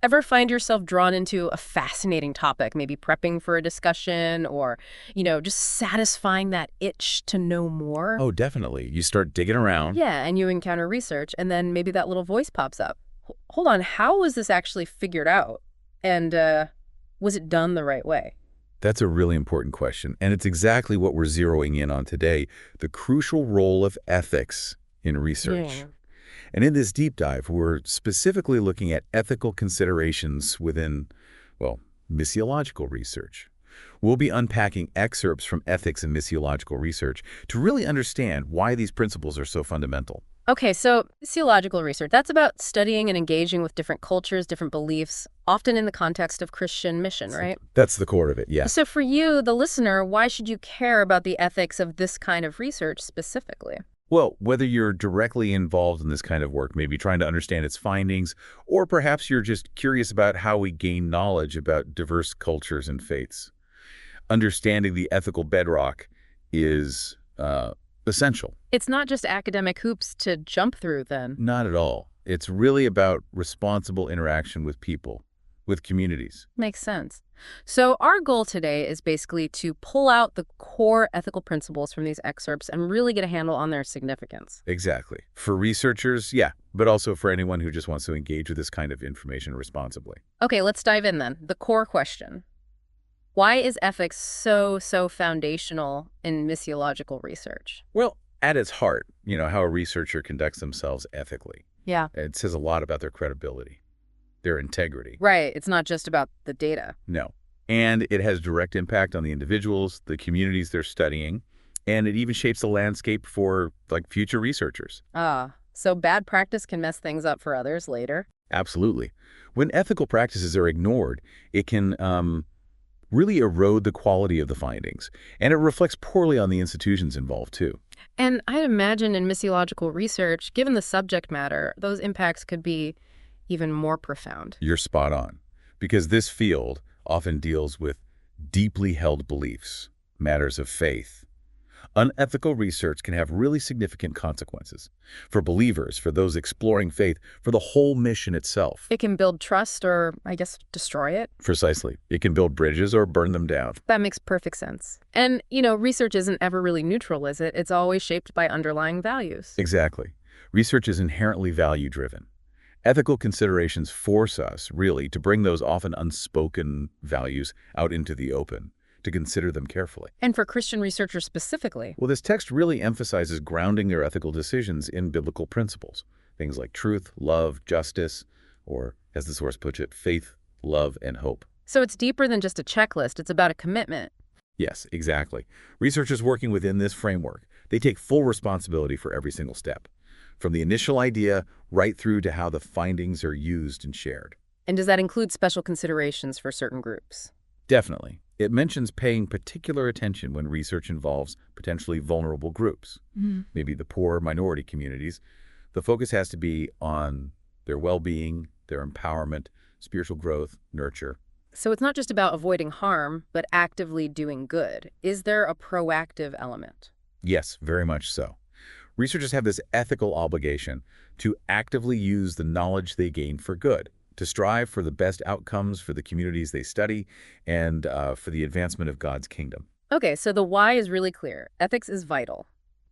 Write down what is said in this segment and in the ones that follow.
Ever find yourself drawn into a fascinating topic, maybe prepping for a discussion or, just satisfying that itch to know more? Oh, definitely. You start digging around. Yeah, and you encounter research, and then maybe that little voice pops up. Hold on, how was this actually figured out? And was it done the right way? That's a really important question, and it's exactly what we're zeroing in on today, the crucial role of ethics in research. Yeah. And in this deep dive, we're specifically looking at ethical considerations within, well, missiological research. We'll be unpacking excerpts from ethics and missiological research to really understand why these principles are so fundamental. Okay, so missiological research, that's about studying and engaging with different cultures, different beliefs, often in the context of Christian mission, right? That's the core of it, yes. So for you, the listener, why should you care about the ethics of this kind of research specifically? Well, whether you're directly involved in this kind of work, maybe trying to understand its findings, or perhaps you're just curious about how we gain knowledge about diverse cultures and faiths, understanding the ethical bedrock is essential. It's not just academic hoops to jump through then. Not at all. It's really about responsible interaction with people, with communities. Makes sense. So our goal today is basically to pull out the core ethical principles from these excerpts and really get a handle on their significance. Exactly. For researchers, yeah, but also for anyone who just wants to engage with this kind of information responsibly. Okay, let's dive in then. The core question. Why is ethics so foundational in missiological research? Well, at its heart, how a researcher conducts themselves ethically. Yeah. It says a lot about their credibility, their integrity. Right. It's not just about the data. No. And it has direct impact on the individuals, the communities they're studying, and it even shapes the landscape for, future researchers. So bad practice can mess things up for others later? Absolutely. When ethical practices are ignored, it can really erode the quality of the findings, and it reflects poorly on the institutions involved, too. And I imagine in missiological research, given the subject matter, those impacts could be even more profound. You're spot on, because this field often deals with deeply held beliefs, matters of faith. Unethical research can have really significant consequences for believers, for those exploring faith, for the whole mission itself. It can build trust or, I guess, destroy it. Precisely. It can build bridges or burn them down. That makes perfect sense. And, research isn't ever really neutral, is it? It's always shaped by underlying values. Exactly. Research is inherently value-driven. Ethical considerations force us, really, to bring those often unspoken values out into the open, to consider them carefully. And for Christian researchers specifically? Well, this text really emphasizes grounding their ethical decisions in biblical principles, things like truth, love, justice, or, as the source puts it, faith, love, and hope. So it's deeper than just a checklist. It's about a commitment. Yes, exactly. Researchers working within this framework, they take full responsibility for every single step, from the initial idea right through to how the findings are used and shared. And does that include special considerations for certain groups? Definitely. It mentions paying particular attention when research involves potentially vulnerable groups, maybe the poor minority communities. The focus has to be on their well-being, their empowerment, spiritual growth, nurture. So it's not just about avoiding harm, but actively doing good. Is there a proactive element? Yes, very much so. Researchers have this ethical obligation to actively use the knowledge they gain for good, to strive for the best outcomes for the communities they study, and for the advancement of God's kingdom. Okay, so the why is really clear. Ethics is vital.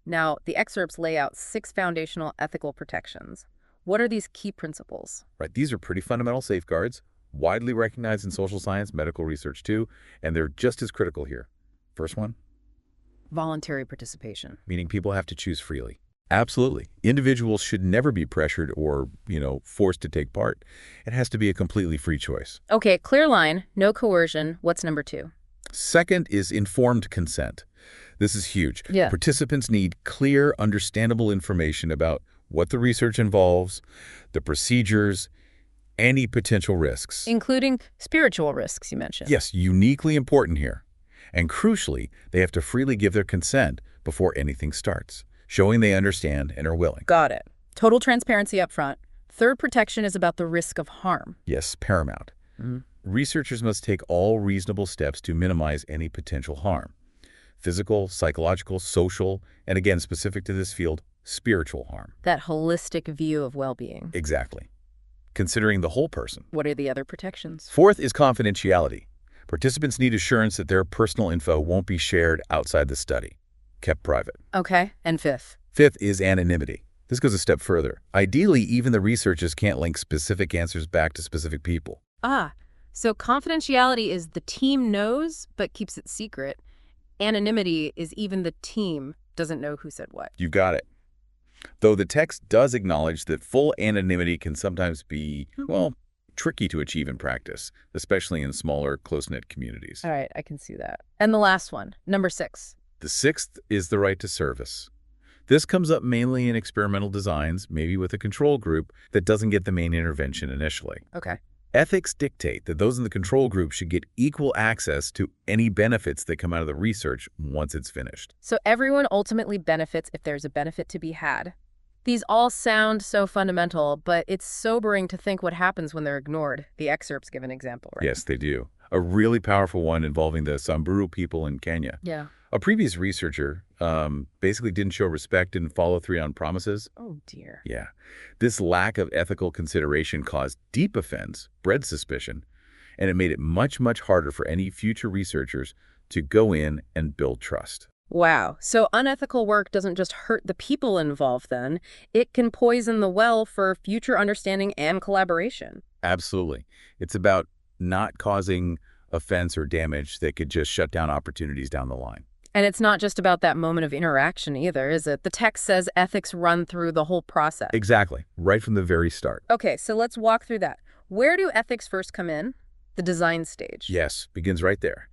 Now, the excerpts lay out 6 foundational ethical protections. What are these key principles? Right, these are pretty fundamental safeguards, widely recognized in social science, medical research too, and they're just as critical here. First one? Voluntary participation. Meaning people have to choose freely. Absolutely. Individuals should never be pressured or, forced to take part. It has to be a completely free choice. Okay, clear line, no coercion. What's number 2? Second is informed consent. This is huge. Yeah. Participants need clear, understandable information about what the research involves, the procedures, any potential risks. Including spiritual risks, you mentioned. Yes, uniquely important here. And crucially, they have to freely give their consent before anything starts, showing they understand and are willing. Got it. Total transparency up front. Third protection is about the risk of harm. Yes, paramount. Researchers must take all reasonable steps to minimize any potential harm. Physical, psychological, social, and again, specific to this field, spiritual harm. That holistic view of well-being. Exactly. considering the whole person. What are the other protections? Fourth is confidentiality. Participants need assurance that their personal info won't be shared outside the study, kept private. Okay, and fifth? Fifth is anonymity. This goes a step further. Ideally, even the researchers can't link specific answers back to specific people. So confidentiality is the team knows but keeps it secret. Anonymity is even the team doesn't know who said what. You've got it. Though the text does acknowledge that full anonymity can sometimes be, well, tricky to achieve in practice, especially in smaller, close-knit communities. All right, I can see that. And the last one, number 6. The sixth is the right to service. This comes up mainly in experimental designs, maybe with a control group that doesn't get the main intervention initially. Okay. Ethics dictate that those in the control group should get equal access to any benefits that come out of the research once it's finished. So everyone ultimately benefits if there's a benefit to be had. These all sound so fundamental, but it's sobering to think what happens when they're ignored. The excerpts give an example, right? Yes, they do. A really powerful one involving the Samburu people in Kenya. Yeah. A previous researcher basically didn't show respect, didn't follow through on promises. Oh, dear. Yeah. This lack of ethical consideration caused deep offense, bred suspicion, and it made it much, much harder for any future researchers to go in and build trust. Wow. So unethical work doesn't just hurt the people involved then. It can poison the well for future understanding and collaboration. Absolutely. It's about not causing offense or damage that could just shut down opportunities down the line. And it's not just about that moment of interaction either, is it? The text says ethics run through the whole process. Exactly. Right from the very start. Okay, so let's walk through that. Where do ethics first come in? The design stage. Yes, begins right there.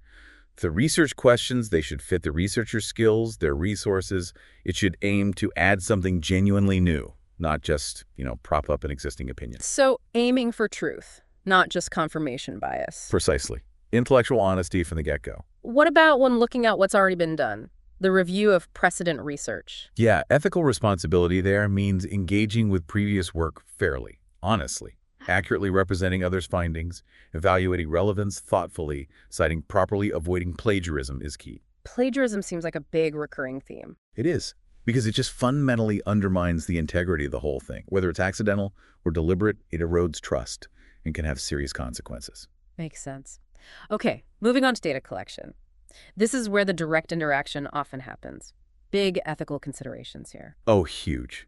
The research questions, they should fit the researcher's skills, their resources. It should aim to add something genuinely new, not just, prop up an existing opinion. So aiming for truth, not just confirmation bias. Precisely. Intellectual honesty from the get-go. What about when looking at what's already been done? The review of precedent research. Yeah, ethical responsibility there means engaging with previous work fairly, honestly, accurately representing others' findings, evaluating relevance thoughtfully, citing properly, avoiding plagiarism is key. Plagiarism seems like a big recurring theme. It is, because it just fundamentally undermines the integrity of the whole thing. Whether it's accidental or deliberate, it erodes trust and can have serious consequences. Makes sense. Okay, moving on to data collection. This is where the direct interaction often happens. Big ethical considerations here. Oh, huge.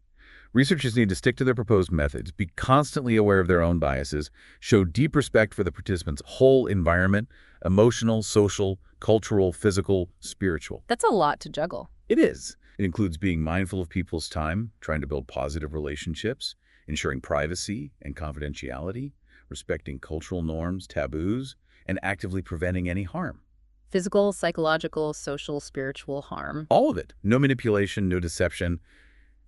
Researchers need to stick to their proposed methods, be constantly aware of their own biases, show deep respect for the participants' whole environment, emotional, social, cultural, physical, spiritual. That's a lot to juggle. It is. It includes being mindful of people's time, trying to build positive relationships, ensuring privacy and confidentiality, respecting cultural norms, taboos, and actively preventing any harm. Physical, psychological, social, spiritual harm. All of it. No manipulation, no deception,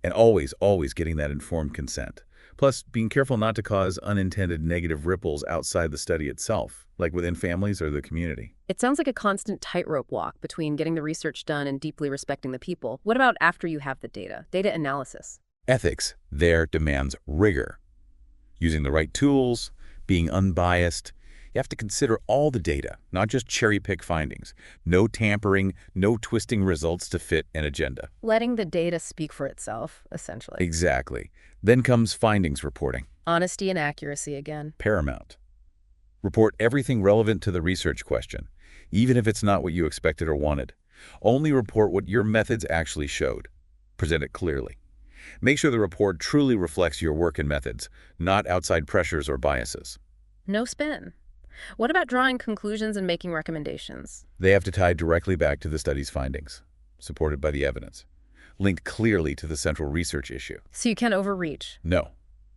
and always, always getting that informed consent. Plus, being careful not to cause unintended negative ripples outside the study itself, like within families or the community. It sounds like a constant tightrope walk between getting the research done and deeply respecting the people. What about after you have the data? Data analysis. Ethics there demands rigor. Using the right tools, being unbiased. You have to consider all the data, not just cherry-pick findings. No tampering, no twisting results to fit an agenda. Letting the data speak for itself, essentially. Exactly. Then comes findings reporting. Honesty and accuracy again. Paramount. Report everything relevant to the research question, even if it's not what you expected or wanted. Only report what your methods actually showed. Present it clearly. Make sure the report truly reflects your work and methods, not outside pressures or biases. No spin. What about drawing conclusions and making recommendations? They have to tie directly back to the study's findings, supported by the evidence, linked clearly to the central research issue. So you can't overreach. No.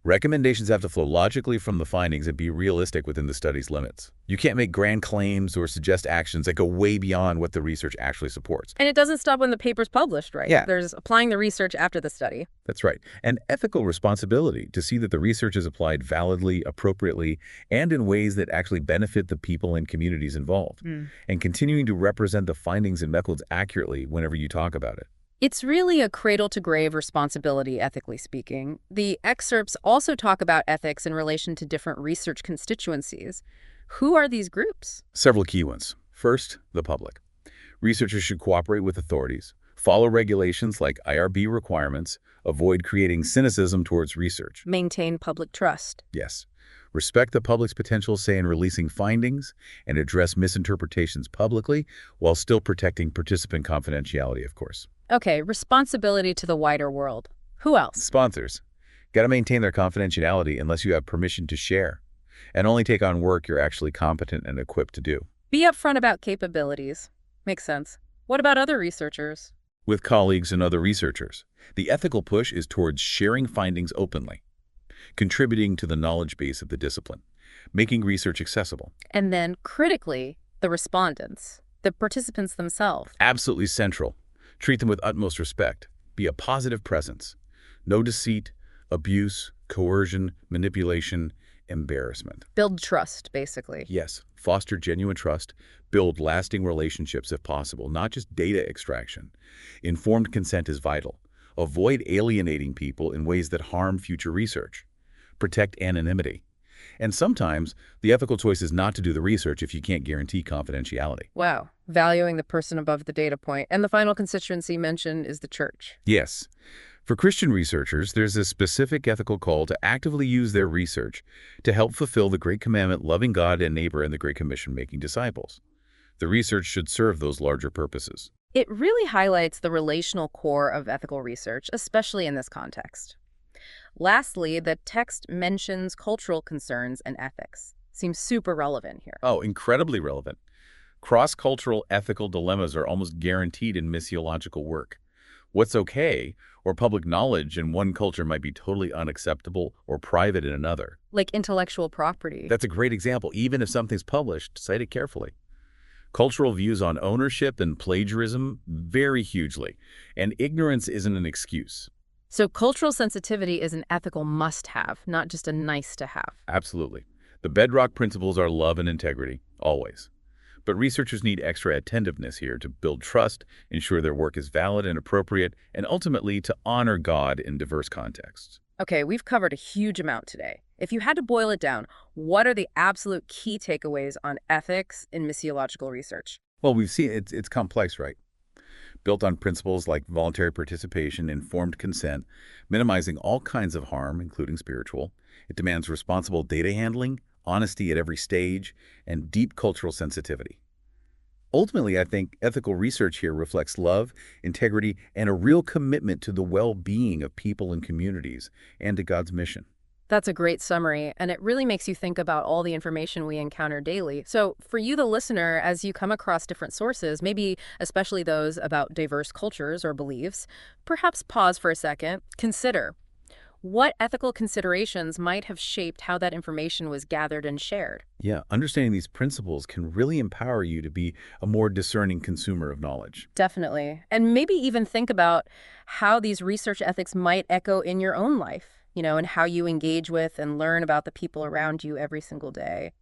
Recommendations have to flow logically from the findings and be realistic within the study's limits. You can't make grand claims or suggest actions that go way beyond what the research actually supports. And it doesn't stop when the paper's published, right? Yeah. There's applying the research after the study. That's right. And ethical responsibility to see that the research is applied validly, appropriately, and in ways that actually benefit the people and communities involved. And continuing to represent the findings and methods accurately whenever you talk about it. It's really a cradle-to-grave responsibility, ethically speaking. The excerpts also talk about ethics in relation to different research constituencies. Who are these groups? Several key ones. First, the public. Researchers should cooperate with authorities, follow regulations like IRB requirements, avoid creating cynicism towards research. Maintain public trust. Yes. Respect the public's potential say in releasing findings and address misinterpretations publicly while still protecting participant confidentiality, of course. Okay, responsibility to the wider world. Who else? Sponsors got to maintain their confidentiality unless you have permission to share, and only take on work you're actually competent and equipped to do. Be upfront about capabilities. Makes sense. What about other researchers? With colleagues and other researchers, the ethical push is towards sharing findings openly, contributing to the knowledge base of the discipline, making research accessible. And then, critically, the respondents, the participants themselves. Absolutely central. Treat them with utmost respect. Be a positive presence. No deceit, abuse, coercion, manipulation, embarrassment. Build trust, basically. Yes, foster genuine trust, build lasting relationships if possible, not just data extraction. Informed consent is vital. Avoid alienating people in ways that harm future research. Protect anonymity. And sometimes, the ethical choice is not to do the research if you can't guarantee confidentiality. Wow. Valuing the person above the data point. And the final constituency mentioned is the church. Yes. For Christian researchers, there's a specific ethical call to actively use their research to help fulfill the Great Commandment, loving God and neighbor, and the Great Commission, making disciples. The research should serve those larger purposes. It really highlights the relational core of ethical research, especially in this context. Lastly, the text mentions cultural concerns and ethics. Seems super relevant here. Oh, incredibly relevant. Cross-cultural ethical dilemmas are almost guaranteed in missiological work. What's okay or public knowledge in one culture might be totally unacceptable or private in another. Like intellectual property. That's a great example. Even if something's published, cite it carefully. Cultural views on ownership and plagiarism vary hugely, and ignorance isn't an excuse. So cultural sensitivity is an ethical must-have, not just a nice-to-have. Absolutely. The bedrock principles are love and integrity, always. But researchers need extra attentiveness here to build trust, ensure their work is valid and appropriate, and ultimately to honor God in diverse contexts. Okay, we've covered a huge amount today. If you had to boil it down, what are the absolute key takeaways on ethics in missiological research? Well, we've seen it's complex, right? Built on principles like voluntary participation, informed consent, minimizing all kinds of harm, including spiritual. It demands responsible data handling, honesty at every stage, and deep cultural sensitivity. Ultimately, I think ethical research here reflects love, integrity, and a real commitment to the well-being of people and communities and to God's mission. That's a great summary, and it really makes you think about all the information we encounter daily. So for you, the listener, as you come across different sources, maybe especially those about diverse cultures or beliefs, perhaps pause for a second, consider what ethical considerations might have shaped how that information was gathered and shared. Yeah, understanding these principles can really empower you to be a more discerning consumer of knowledge. Definitely. And maybe even think about how these research ethics might echo in your own life, and how you engage with and learn about the people around you every single day.